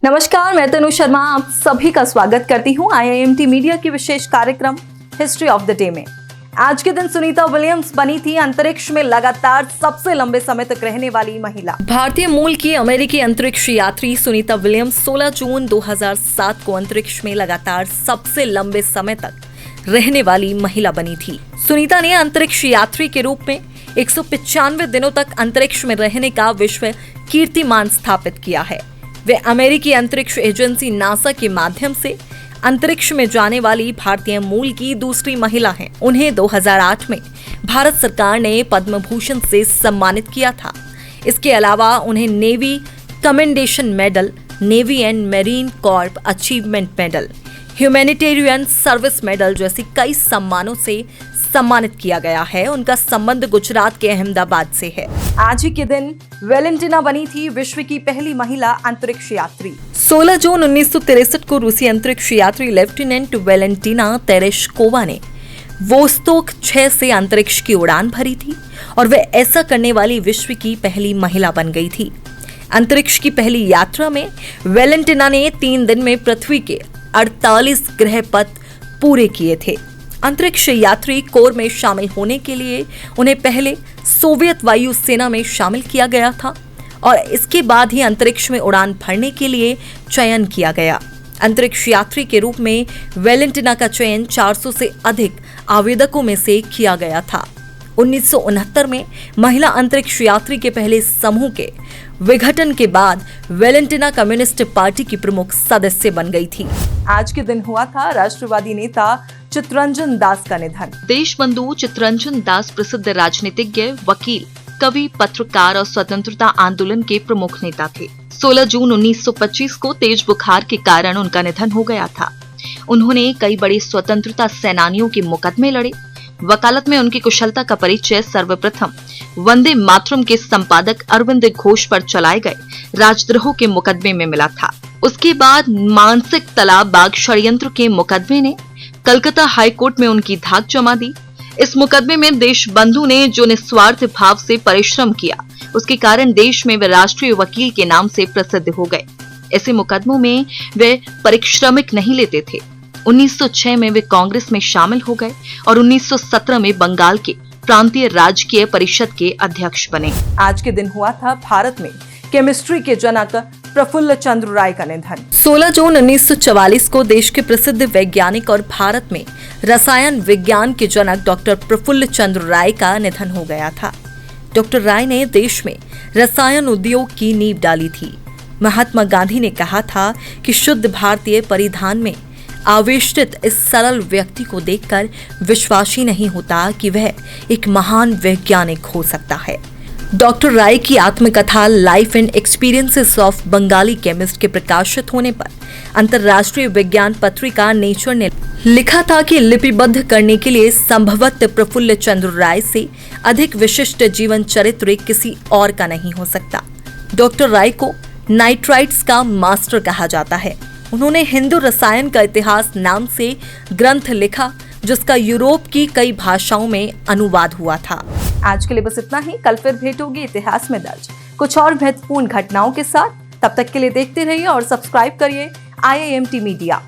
नमस्कार, मैं तनु शर्मा आप सभी का स्वागत करती हूं IIMT मीडिया की विशेष कार्यक्रम हिस्ट्री ऑफ द डे में। आज के दिन सुनीता विलियम्स बनी थी अंतरिक्ष में लगातार सबसे लंबे समय तक रहने वाली महिला। भारतीय मूल की अमेरिकी अंतरिक्ष यात्री सुनीता विलियम्स 16 जून 2007 को अंतरिक्ष में लगातार सबसे लंबे समय तक रहने वाली महिला बनी थी। सुनीता ने अंतरिक्ष यात्री के रूप में 195 दिनों तक अंतरिक्ष में रहने का विश्व कीर्तिमान स्थापित किया है। वे अमेरिकी अंतरिक्ष एजेंसी नासा के माध्यम से अंतरिक्ष में जाने वाली भारतीय मूल की दूसरी महिला हैं। उन्हें 2008 में भारत सरकार ने पद्म भूषण से सम्मानित किया था। इसके अलावा उन्हें navy commendation medal, navy and marine Corp achievement medal, humanitarian service medal जैसी कई सम्मानों से सम्मानित किया गया है। उनका संबंध गुजरात के अहमदाबाद से है। आज ही के दिन वेलेंटिना बनी थी विश्व की पहली महिला अंतरिक्ष यात्री। 16 जून 1963 को रूसी अंतरिक्ष यात्री लेफ्टिनेंट वेलेंटिना तेरेश्कोवा ने वोस्तोक 6 से अंतरिक्ष की उड़ान भरी थी और वे ऐसा करने वाली विश्व की पहली महिला बन गई थी। अंतरिक्ष की पहली यात्रा में वेलेंटिना ने 3 दिन में पृथ्वी के 48 ग्रह पथ पूरे किए थे। अंतरिक्ष यात्री कोर में शामिल होने के लिए उन्हें पहले सोवियत वायु सेना में शामिल किया गया था और इसके बाद ही अंतरिक्ष में उड़ान भरने के लिए चयन किया गया। अंतरिक्ष यात्री के रूप में वेलेंटिना का चयन 400 से अधिक आवेदकों में से किया गया था। 1969 में महिला अंतरिक्ष यात्री के पहले समूह के विघटन के बाद वेलेंटिना कम्युनिस्ट पार्टी की प्रमुख सदस्य बन गई थी। आज के दिन हुआ था राष्ट्रवादी नेता चित्तरंजन दास का निधन। देशबंधु चित्तरंजन दास प्रसिद्ध राजनीतिज्ञ, वकील, कवि, पत्रकार और स्वतंत्रता आंदोलन के प्रमुख नेता थे। 16 जून 1925 को तेज बुखार के कारण उनका निधन हो गया था। उन्होंने कई बड़े स्वतंत्रता सेनानियों के मुकदमे लड़े। वकालत में उनकी कुशलता का परिचय सर्वप्रथम वंदे मातरम के संपादक अरविंद घोष पर चलाए गए राजद्रोह के मुकदमे में मिला था। उसके बाद मानसिक तालाब बाग षड्यंत्र के मुकदमे ने कलकत्ता हाई कोर्ट में उनकी धाक जमा दी। इस मुकदमे में देशबंधु ने जो निस्वार्थ भाव से परिश्रम किया, उसके कारण देश में वे राष्ट्रीय वकील के नाम से प्रसिद्ध हो गए। ऐसे मुकदमों में वे पारिश्रमिक नहीं लेते थे। 1906 में वे कांग्रेस में शामिल हो गए और 1917 में बंगाल के प्रांतीय राजकीय परिषद के अध्यक्ष बने। आज के दिन हुआ था भारत में केमिस्ट्री के जनक प्रफुल्ल चंद्र राय का निधन। 16 जून 1944 को देश के प्रसिद्ध वैज्ञानिक और भारत में रसायन विज्ञान के जनक डॉक्टर प्रफुल्ल चंद्र राय का निधन हो गया था। डॉक्टर राय ने देश में रसायन उद्योग की नींव डाली थी। महात्मा गांधी ने कहा था कि शुद्ध भारतीय परिधान में आवेष्टित इस सरल व्यक्ति को देखकर विश्वास ही नहीं होता कि वह एक महान वैज्ञानिक हो सकता है। डॉक्टर राय की आत्मकथा life and experiences of Bengali chemist के प्रकाशित होने पर अंतर्राष्ट्रीय विज्ञान पत्रिका नेचर ने लिखा था कि लिपिबद्ध करने के लिए संभवतः प्रफुल्ल चंद्र राय से अधिक विशिष्ट जीवन चरित्र किसी और का नहीं हो सकता। डॉक्टर राय को नाइट्राइट्स का मास्टर कहा जाता है। उन्होंने हिंदू रसायन का इतिहास नाम से ग्रंथ लिखा, जिसका यूरोप की कई भाषाओं में अनुवाद हुआ था। आज के लिए बस इतना ही। कल फिर भेंट होगी इतिहास में दर्ज कुछ और महत्वपूर्ण घटनाओं के साथ। तब तक के लिए देखते रहिए और सब्सक्राइब करिए IIMT मीडिया।